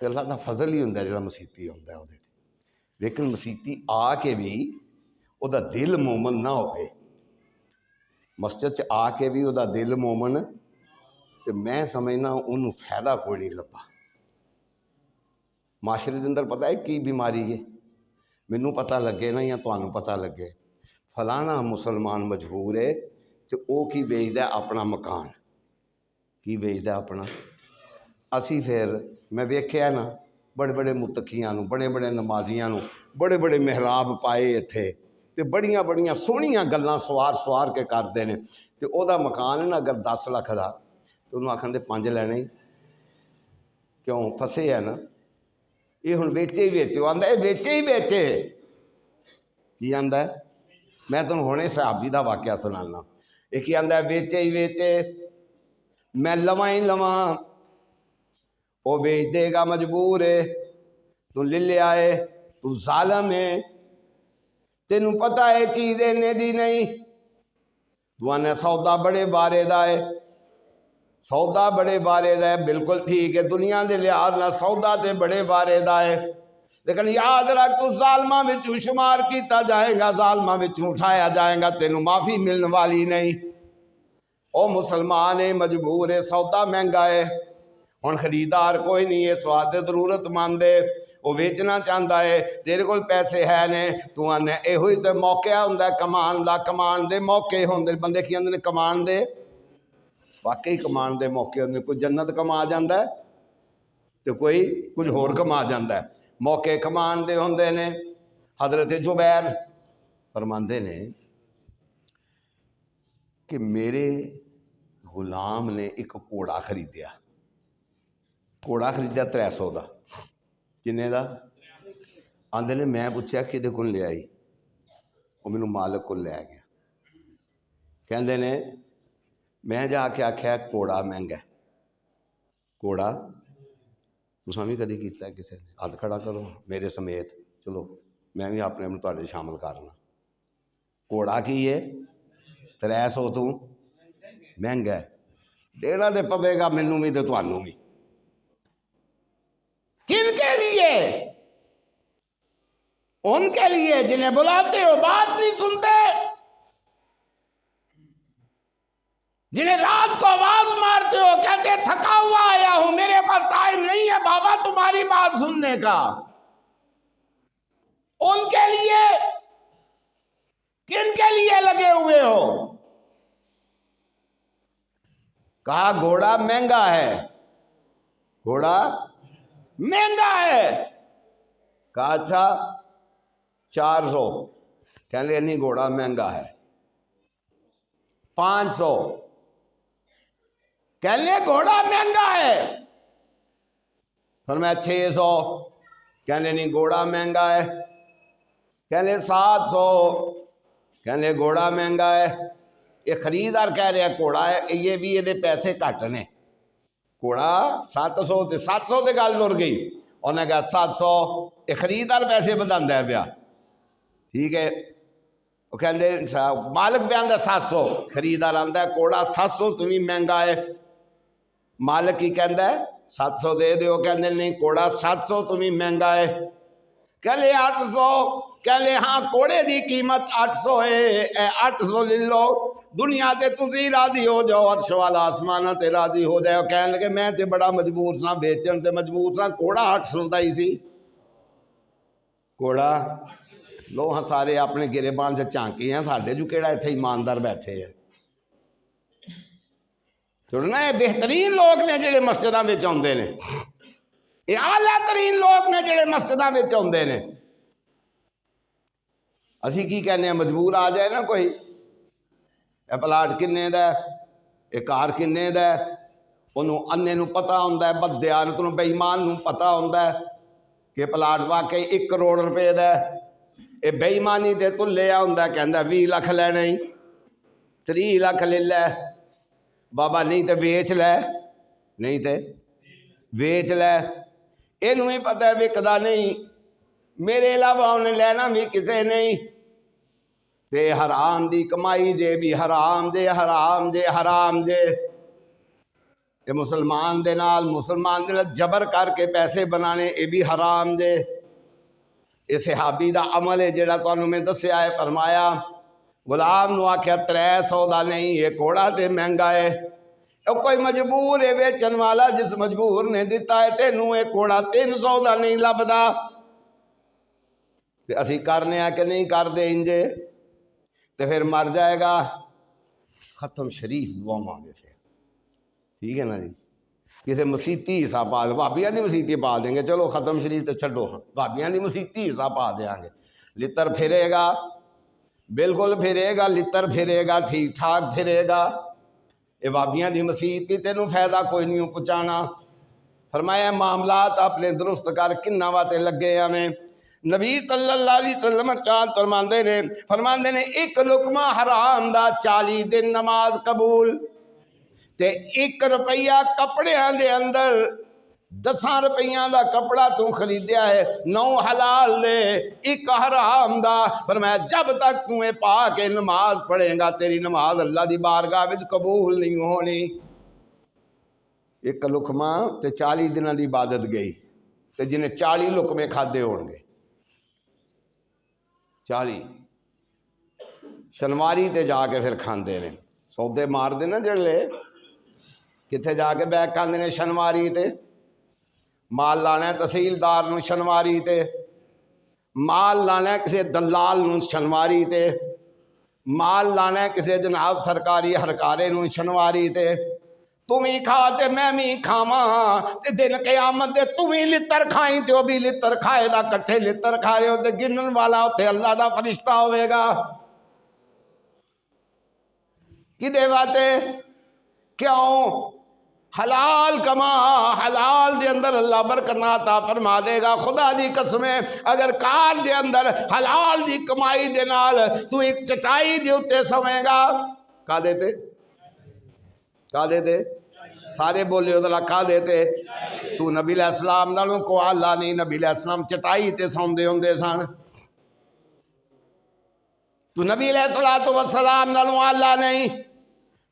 [SPEAKER 1] کہ اللہ دا فضل ہی ہوندہ ہے جڑا مسیتی آਉਂدا ہے وہ، لیکن مسیتی آ کے بھی وہ دا دل مومن نہ ہوئے، مسجد آ کے بھی وہ دا دل مومن، تو میں سمجھنا انہوں فائدہ کوئی نہیں لبا۔ معاشرے دے اندر پتہ ہے کی بیماری ہے؟ مینوں پتہ لگے نا یا تانوں پتہ لگے فلانا مسلمان مجبور ہے کہ وہ کی بیچدا ہے اپنا مکان، کی بیچدا ہے اپنا۔ اسی پھر میں ویکھیا نا بڑے بڑے متقیاں نوں، بڑے بڑے نمازیاں نوں، بڑے بڑے محراب پائے اتھے تے بڑیاں بڑیاں سونیاں گلاں سوار سوار کے کرتے ہیں، تے او دا مکان ہے نا اگر 10 لاکھ دا تو انہوں آکھن دے 5 لینے ہی کیوں پھسے ہے نا، یہ ہن ویچے ہی ویچے، وہ آندا ہے ویچے ہی ویچے، کی آندا ہے؟ میں تنہوں ہونے صحابی دا واقعہ سنانا، ایک ہی آندا ہے ویچے ہی ویچے، میں لواں ہی لواں، وہ بیچ دے گا مجبور ہے، تو لے لے آئے، تو ظالم ہے، تینوں پتہ ہے چیز انہیں دی نہیں، تو انہیں سودا بڑے بارے دا ہے، سودا بڑے بارے دا ہے، بالکل ٹھیک ہے، دنیا دے لحاظ نہ سودا تے بڑے بارے دا ہے، لیکن یاد رکھ تو ظالماں وچوں شمار کیتا جائے گا، ظالماں وچوں اٹھایا جائے گا، تینوں معافی ملن والی نہیں۔ او مسلمان ہے مجبور ہے، سودا مہنگا ہے، ہن خریدار کوئی نہیں ہے، سواد ضرورت مند ہے، وہ بیچنا چاہتا ہے، تیرے کول پیسے ہے نے، تو آنے اے ہوئی تے موقع ہوندا ہے کمان دا، کمان دے موقع ہوندے، بندے کی اندر کمان دے، واقعی کمان دے موقع ہوندے، کوئی جنت کما جاندا ہے تو کوئی کچھ ہور کما جاندا ہے، موقع کمان دے ہوندے نے۔ حضرت جبیر فرماندے نے کہ میرے غلام نے ایک گھوڑا خریدیا، گھوڑا خریدیا 300 دا، کنے دا؟ آندے نے میں پوچھا کدے کول لے آئی، وہ مینوں مالک کول لے گیا، کہندے نے میں جا کے آکھیا گھوڑا مہنگا ہے، گھوڑا تساں بھی کدی کیتا ہے کسے نے؟ ہاتھ کھڑا کرو میرے سمیت، چلو میں بھی اپنے آپ تواڈے شامل کرنا، گھوڑا کی ہے 300 تو مہنگا ہے، دینا تے پوے گا مینوں بھی تے تانوں بھی، کن کے لیے؟ ان کے لیے جنہیں بلاتے ہو بات نہیں سنتے، جنہیں رات کو آواز مارتے ہو کہتے تھکا ہوا آیا ہوں میرے پاس ٹائم نہیں ہے بابا تمہاری بات سننے کا، ان کے لیے کن کے لیے لگے ہوئے ہو؟ کہا گھوڑا مہنگا ہے، گھوڑا مہنگا ہے، کہا اچھا 400، کہنے نہیں گھوڑا مہنگا ہے، 500، کہنے گھوڑا مہنگا ہے، پھر میں 600، کہنے نہیں گھوڑا مہنگا ہے، کہنے 700، کہنے گھوڑا مہنگا ہے، یہ خریدار کہہ رہے ہیں گھوڑا ہے، یہ بھی یہ پیسے کٹ نے، گھوڑا 700 تے 700 تے گل ٹر گئی، انہیں کہا 700، یہ خریدار پیسے بتاتا ہے پیا، ٹھیک ہے، وہ کہندے مالک پہ آندا 700، خریدار آندا ہے گھوڑا 700 تو بھی مہنگا ہے، مالک ہی کہندا ہے 700 دے دیو، کہندے نہیں گھوڑا 700 تو بھی مہنگا ہے، کہلے 800، کہلے ہاں گھوڑے دی قیمت 800 ہے، 800 لے لو، دنیا تے تسی راضی ہو جاؤ، عرش والا آسمانہ تے راضی ہو جائے۔ کہنے لگے میں تے بڑا مجبور سا، بیچن تے مجبور سا، کوڑا 800 ہی سی، کوڑا لو ہاں سارے اپنے گریبان سے چانکی ہیں، ساڈے جو کیڑا اتنے ایماندار بیٹھے ہیں۔ چھوڑنا یہ بہترین لوگ نے جڑے مسجداں وچ آندے نے، یہ اعلیٰ ترین لوگ نے جڑے مسجداں وچ آندے نے۔ اسی کی کہنے ہیں مجبور آ جائے نا کوئی، اے پلاٹ کنے دا ہے، اے کار کنے دا ہے، انہوں انے نو پتہ ہوندا ہے، بددیانت نو بے ایمان نو پتہ ہوندا ہے کہ پلاٹ واقعی 1 کروڑ روپے دا ہے۔ اے بے ایمانی دے تو لے ہوندا ہے، کہندا 20 لاکھ لے نہیں، 30 لاکھ لے لے بابا، نہیں تے بیچ لے، نہیں تے بیچ لے۔ اینوں ہی پتہ ہے وکدا نہیں، میرے علاوہ انہیں لینا بھی کسے نہیں، تے حرام دی کمائی جے بھی حرام جے، حرام جے، حرام جے۔ یہ مسلمان دے نال جبر کر کے پیسے بنانے، یہ بھی حرام جے۔ یہ صحابی دا عمل ہے جڑا تانوں میں دسیا ہے، فرمایا غلام نو آکھیا 300 دا نہیں، یہ کوڑا تے مہنگا ہے۔ کوئی مجبور ہے ویچن والا، جس مجبور نے دیتا ہے تینوں یہ کوڑا 300 دا نہیں لبدا، تے اسی کرنے ہیں کہ نہیں کر دے انجے، تے پھر مر جائے گا۔ ختم شریف دعا مانگے پھر، ٹھیک ہے نا جی۔ کسی مسیتی حصہ پا دیں، بھابیاں دی مسیتی پا دیں گے، چلو ختم شریف تے چھڈو، بھابیاں دی مسیتی حصہ پا دیاں گے، لتر پھرے گا، بالکل پھرے گا، لتر پھرے گا، ٹھیک ٹھاک پھرے گا۔ یہ بھابیاں دی مسیت کی تینوں فائدہ کوئی نہیں پہنچانا۔ فرمایا معاملات اپنے درست کر، کنہ واتے لگے ہمیں۔ نبی صلی اللہ علیہ وسلم ارشاد فرماندے نے 1 لقمہ حرام دا 40 دن نماز قبول، تے 1 روپیہ کپڑیاں دے اندر 10 روپیاں دا کپڑا تو خریدیا ہے، 9 حلال دے 1 حرام دا۔ فرمایا جب تک تو پا کے نماز پڑھے گا تیری نماز اللہ دی بارگاہ وچ قبول نہیں ہونی۔ 1 لقمہ تے 40 دنوں دی عبادت گئی، تے جنہیں 40 لقمے کھادے ہون گے، 40 شنواری تے جا کے پھر کھاندے نے، سودے مار دے نا جڑے، کتھے جا کے بیگ کھاندے نے شنواری تے، مال لانا ہے تحصیلدار نو شنواری تے، مال لانا ہے کسی دلال نو شنواری تے، مال لانا ہے کسی جناب سرکاری ہرکارے نو شنواری تے۔ تم ہی کھا تے میں بھی کھاواں، تے دن قیامت دے تم ہی لتر کھائیں تے وہ بھی لتر کھائے دا، کٹھے لتر کھا رہے ہو تے گنن والا ہوتے اللہ دا فرشتہ ہوئے گا۔ کدے باتے کیوں؟ حلال کما، حلال دے اندر اللہ برکت عطا فرما دے گا۔ خدا دی قسمیں اگر کار دے اندر حلال دی کمائی دے نال تو ایک چٹائی دے اتے سویں گا، کا دیتے؟ کا دیتے؟ سارے بولے ادھر کا دیتے؟ تو نبی علیہ السلام نالوں کو اللہ نہیں، نبی علیہ السلام چٹائی تے سوندے ہوندے سن، تو نبی علیہ السلام نالوں اللہ نہیں،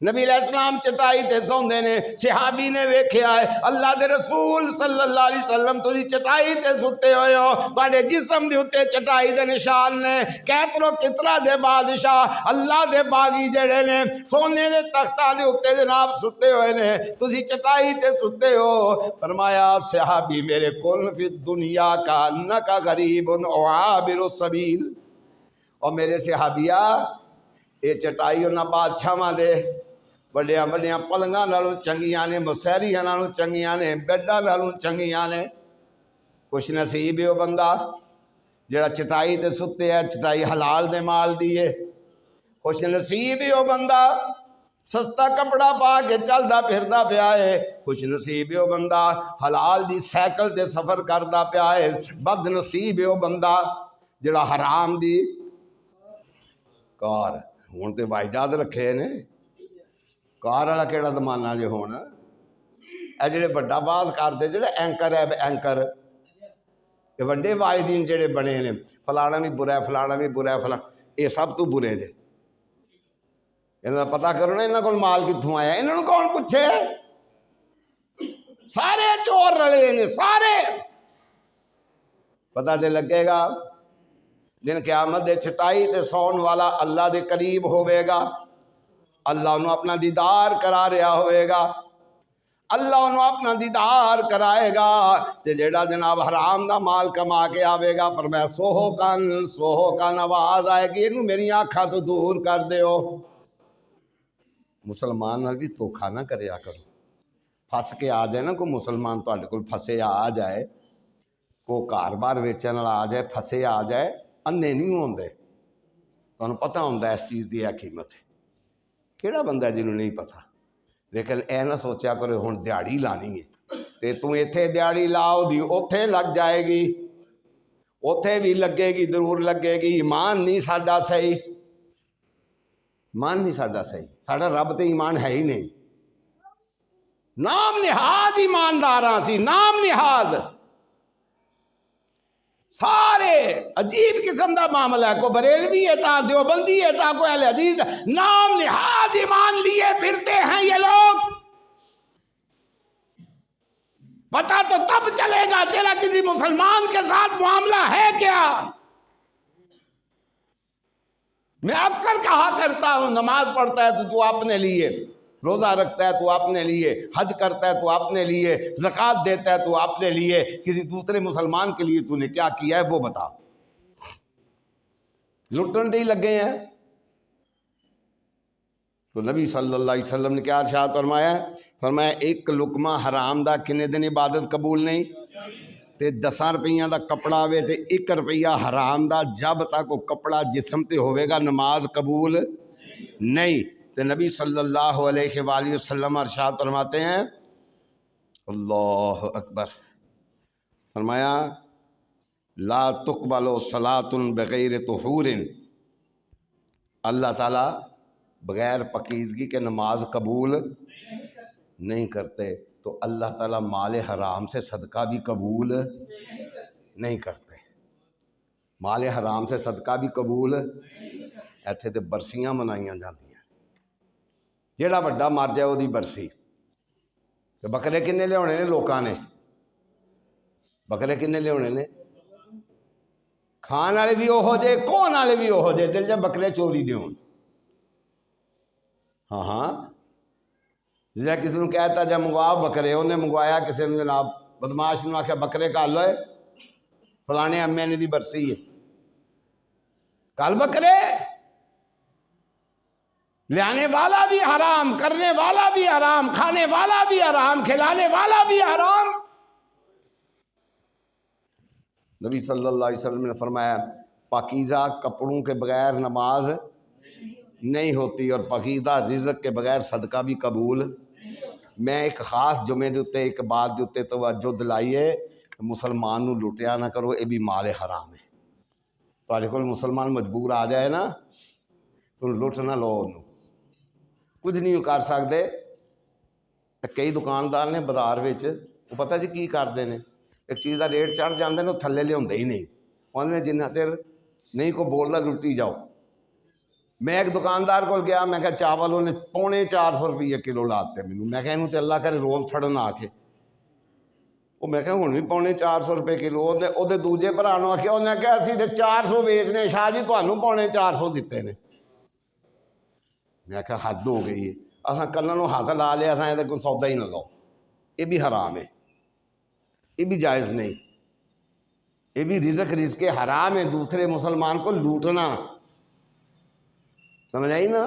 [SPEAKER 1] نبی علیہ السلام چٹائی تے سوندے نے۔ صحابی نے ویکھیا ہے اللہ دے رسول صلی اللہ علیہ وسلم تسی چٹائی تے ستے ہوئے ہو، تواڈے جسم دے اتے چٹائی دے نشان نے۔ کیترو کترا دے بادشاہ اللہ دے باغی جڑے نے سونے دے تختاں دے اتے جناب ستے ہوئے نے، تسی چٹائی تے ستے ہو۔ فرمایا صحابی میرے کل فی الدنیا کا انکا غریب او عابر السبیل، اور میرے صحابیہ اے چٹائی انہاں بادشاہاں دے بڑیاں بڑیاں پلنگاں نالوں چنگیاں نے، مسہریاں نالوں چنگیاں نے، بیڈاں نالوں چنگیاں نے۔ خوش نصیب ہے وہ بندہ جڑا چٹائی تے ستے ہے، چٹائی حلال دے مال دیے۔ خوش نصیب ہے وہ بندہ سستا کپڑا پا کے چلدا پھردا پیا ہے۔ خوش نصیب ہے وہ بندہ حلال دی سائیکل تے سفر کردا پیا ہے۔ بد نصیب ہے وہ بندہ جڑا حرام دی کار، ہون تے واجداد رکھے نے، کار والا کیڑا زمانہ جے ہونا، اے جڑے بڑا باز کرتے جڑے اینکر ہے، اینکر یہ وڈے واجدین جڑے بنے نے، فلانا بھی برا ہے، فلانا بھی برا ہے، فلانا، یہ سب تو برے جے۔ انہاں پتہ کرو نا انہاں کول مال کتھوں آیا، انہاں نوں کون پوچھے؟ سارے چور رلے نے، سارے پتہ تے لگے گا دن قیامت دے چٹائی تے سون والا اللہ دے قریب ہوئے گا۔ اللہ انہوں اپنا دیدار کرا رہا ہوئے گا، اللہ انہوں اپنا دیدار کرائے گا تے جیڑا جناب حرام دا مال کما کے آوے گا، فرمایا سوہو کن آواز آئے گی انہوں میری آنکھاں تو دور کر دیو۔ مسلمان نال بھی دھوکھا نہ کریا کرو، پھس کے آ جائے نا کوئی مسلمان تہاڈے کول پھسے آ جائے، کو گھر بار ویچن والا آ جائے پھسے آ جائے، انے نہیں ہوندے، تانوں پتہ ہوندا اس چیز دی قیمت ہے۔ کیڑا بندہ جنہوں نہیں پتہ، لیکن اے نہ سوچیا کرو ہن دیہڑی لانی ہے تے تو ایتھے دیہڑی لاؤ دی اوتھے لگ جائے گی، اوتھے بھی لگے گی، ضرور لگے گی۔ ایمان نہیں ساڈا صحیح، ایمان نہیں ساڈا صحیح، ساڈا رب تے ایمان ہے ہی نہیں، نام نہاد ایمانداراں سی، نام نہاد سارے عجیب قسم دا معاملہ ہے، کو بریلوی ہے تا دیوبندی ہے تا کوئی اہل حدیث ہے، نام نہاد ایمان لیے پھرتے ہیں یہ لوگ۔ پتہ تو تب چلے گا تیرا کسی مسلمان کے ساتھ معاملہ ہے کیا۔ میں اکثر کہا کرتا ہوں نماز پڑھتا ہے تو اپنے لیے، روزہ رکھتا ہے تو اپنے لیے، حج کرتا ہے تو اپنے لیے، زکوٰۃ دیتا ہے تو اپنے لیے، کسی دوسرے مسلمان کے لیے تو نے کیا کیا ہے وہ بتا۔ لٹن دے لگے ہیں تو نبی صلی اللہ علیہ وسلم نے کیا ارشاد فرمایا؟ فرمایا ایک لقمہ حرام دا کنے دن عبادت قبول نہیں، تے 10 روپیاں دا کپڑا آوے تے 1 روپیہ حرام دا، جب تک وہ کپڑا جسم تے ہوئے گا نماز قبول نہیں۔ تے نبی صلی اللہ علیہ وآلہ وسلم ارشاد فرماتے ہیں، اللہ اکبر، فرمایا لا تقبل صلاۃ بغیر طہور، اللہ تعالیٰ بغیر پاکیزگی کے نماز قبول نہیں کرتے، تو اللہ تعالیٰ مال حرام سے صدقہ بھی قبول نہیں کرتے، مال حرام سے صدقہ بھی قبول۔ ایتھے تے برسیاں منائیاں جاندیاں، جیڑا بڑا مر جائے وہ دی برسی، تے بکرے کنے لے ہونے نے لوکاں نے، بکرے کنے لے ہونے نے، کھان والے بھی اوہو جے، کون والے بھی اوہو جے، دل جے بکرے چوری دے ہون۔ ہاں جیسے کسی نے کہتا جا منگواؤ بکرے، انہیں منگوایا کسی نے جناب بدماش نے آکھیا بکرے کال لوئے فلانے امیاں نے دی برسی ہے، کال بکرے، لیانے والا بھی حرام، کرنے والا بھی حرام، کھانے والا بھی حرام، کھلانے والا بھی حرام۔ نبی صلی اللہ علیہ وسلم نے فرمایا پاکیزہ کپڑوں کے بغیر نماز نہیں ہوتی، اور پاکیزہ رزق کے بغیر صدقہ بھی قبول۔ میں ایک خاص جمعے دے اتے ایک بات دے اتے توجہ دلائیے، مسلمان نو لٹیا نہ کرو، یہ بھی مال حرام ہے۔ تواڈے کول مسلمان مجبور آ جائے نا تو لٹ نہ لو، انہوں کچھ نہیں کر سکتے۔ کئی دکاندار نے بازار وچ، وہ پتہ جی کی کرتے ہیں، ایک چیز کا ریٹ چڑھ جاندے نے وہ تھلے لیاندے ہی نہیں، انہوں نے جنہ چر نہیں کو بولدا لٹی جاؤ۔ میں ایک دکاندار کو گیا، میں کہا چاول انہیں 450 روپیے کلو لاتے مینوں، میں کہا انہوں تے اللہ کرے روز پھڑن آ کے، وہ میں کہا ہن بھی 450 روپے کلو، وہ دوجے بھرا نوں آکھیا، انہیں کہا اسی تے 400 بیچنے، شاہ جی تانوں 450 دیتے نے۔ میں کہا حد ہو گئی ہے، اساں کلاں نوں ہاتھ لا لیا، اساں یہ کوئی سودا ہی نہ لاؤ، یہ بھی حرام ہے، یہ بھی جائز نہیں، یہ بھی رزق حرام ہے، دوسرے مسلمان کو لوٹنا، سمجھ آئی نا۔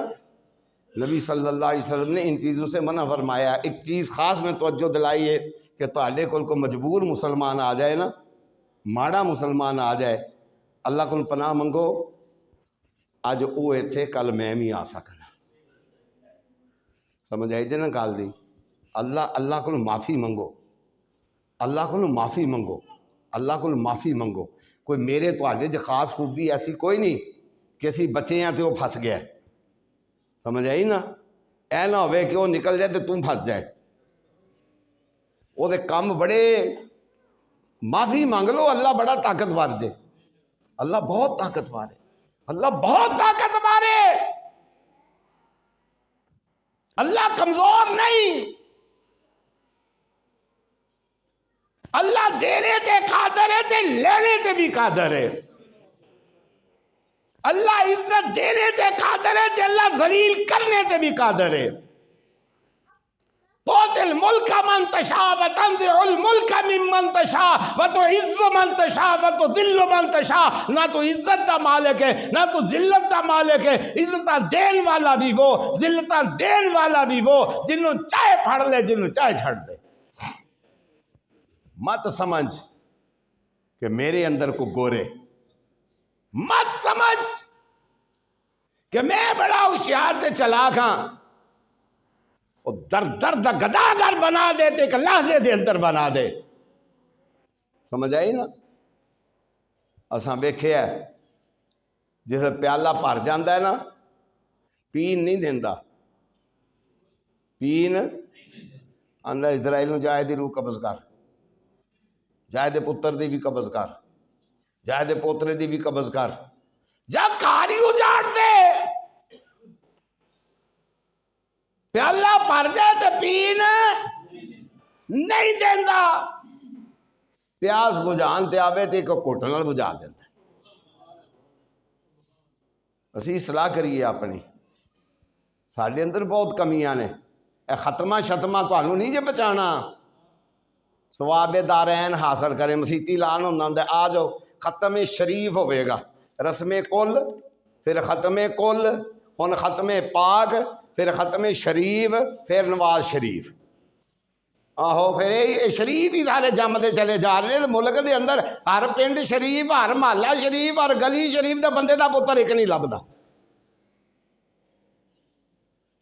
[SPEAKER 1] نبی صلی اللہ علیہ وسلم نے ان چیزوں سے منع فرمایا۔ ایک چیز خاص میں توجہ دلائی ہے کہ تہاڈے کول کو مجبور مسلمان آ جائے نا، ماڑا مسلمان آ جائے، اللہ کو پناہ منگو، اج وہ ایتھے کل میں بھی آ سکنا، سمجھ آئی جی نا گل دی۔ اللہ کو معافی منگو، اللہ کو معافی منگو، اللہ کو معافی منگو۔ کوئی میرے تہاڈے جو خاص خوبی ایسی کوئی نہیں کہ اسی بچے ہیں تو وہ پھس گیا، سمجھ آئی نا۔ اے نہ ہوئے کہ وہ نکل جائے تو تم پھس جائے، وہ دے کام بڑے، معافی مانگ لو، اللہ بڑا طاقتور جے، اللہ بہت طاقتور ہے، اللہ بہت طاقتور ہے، اللہ کمزور نہیں، اللہ دینے تے قادر ہے تے لینے تے بھی قادر ہے۔ اللہ عزت دینے تے قادر ہے تے اللہ ذلیل کرنے تے بھی قادر ہے. تؤتی الملک من تشاء وتنزع الملک ممن تشاء وتعز من تشاء وتذل من تشاء. نہ تو عزت دا مالک ہے نہ تو ذلت دا مالک ہے. عزتاں دین والا بھی وہ، ذلتاں دین والا بھی وہ، جنوں چاہے پھڑ لے جنوں چاہے چھڑ دے. مت سمجھ کہ میرے اندر کو گورے، مت سمجھ کہ میں بڑا ہوشیار تے چلاک ہاں. در در دا گداگر بنا دے تے ایک لحظے دے اندر بنا دے. سمجھ آئی نا؟ اساں ویکھیا ہے جسے پیالہ بھر جاندا ہے نا پین نہیں دیندا. پین اندر اسرائیل نوں جائے دی روح قبض کر، جائے دے پتر دی بھی قبض کر، جائے دے پوترے دی بھی قبض کر، جا کاری اجاڑ دے. پیالہ بھر جائے تے پین نہیں دیندا. پیاس بجھان تے آوے تے ایک گھٹ نال بجھا دیندا. اسی اصلاح کریے اپنی. ساڈے اندر بہت کمیاں نے. اے ختمہ شتمہ تانوں نہیں جے بچانا. ثواب دارین حاصل کرے. مسیتی اعلان ہوندا آ جاؤ ختم شریف ہوئے گا، رسم کل، پھر ختم کل، ہن ختم پاک، پھر ختم شریف، پھر نواز شریف. آہو پھر یہ شریف ہی سارے جمدے چلے جا رہے ہیں. ملک دے اندر ہر پنڈ شریف، ہر محلہ شریف، ہر گلی شریف دے بندے دا پتر ایک نہیں لبدا.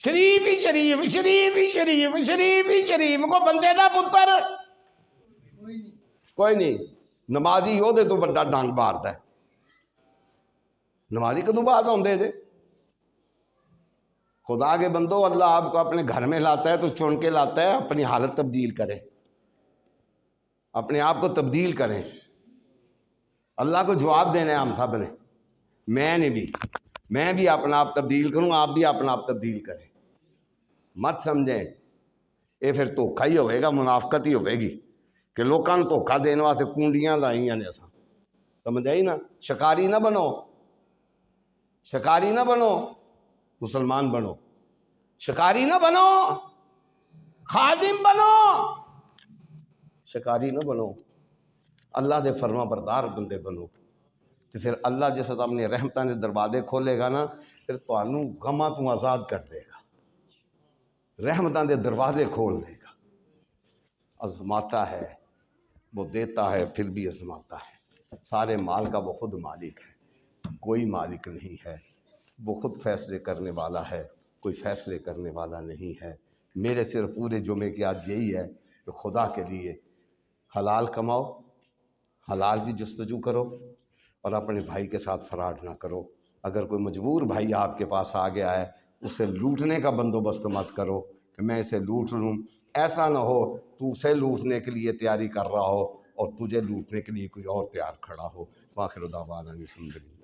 [SPEAKER 1] شریف ہی شریف، شریف ہی شریف، شریف ہی شریف، کو بندے دا پتر کوئی نہیں. نمازی وہ دے تو بڑا ڈانگ ماردا ہے. نمازی کدوں باز ہوندے جے؟ خدا کے بندو، اللہ آپ کو اپنے گھر میں لاتا ہے تو چن کے لاتا ہے. اپنی حالت تبدیل کریں، اپنے آپ کو تبدیل کریں. اللہ کو جواب دینا ہے ہم سب نے. میں بھی اپنا آپ تبدیل کروں، آپ بھی اپنا آپ تبدیل کریں. مت سمجھیں یہ پھر دھوکھا ہی ہوئے گا، منافقت ہی ہوئے گی کہ لوگوں کو دھوکھا دینے واسطے کنڈیاں لائیاں نے اساں. سمجھ آئی نا؟ شکاری نہ بنو، شکاری نہ بنو، مسلمان بنو. شکاری نہ بنو، خادم بنو. شکاری نہ بنو، اللہ دے فرما بردار بندے بنو. تو پھر اللہ جس وقت اپنے رحمتاں دے دروازے کھولے گا نا پھر تانوں غماں تو آزاد کر دے گا. رحمتاں دے دروازے کھول دے گا. آزماتا ہے، وہ دیتا ہے پھر بھی آزماتا ہے. سارے مال کا وہ خود مالک ہے، کوئی مالک نہیں ہے. وہ خود فیصلے کرنے والا ہے، کوئی فیصلے کرنے والا نہیں ہے. میرے صرف پورے جمعے کی آج یہی ہے کہ خدا کے لیے حلال کماؤ، حلال کی جستجو کرو، اور اپنے بھائی کے ساتھ فراڈ نہ کرو. اگر کوئی مجبور بھائی آپ کے پاس آ گیا ہے اسے لوٹنے کا بندوبست مت کرو کہ میں اسے لوٹ لوں. ایسا نہ ہو تو اسے لوٹنے کے لیے تیاری کر رہا ہو اور تجھے لوٹنے کے لیے کوئی اور تیار کھڑا ہو. وآخر دعوانا الحمدللہ.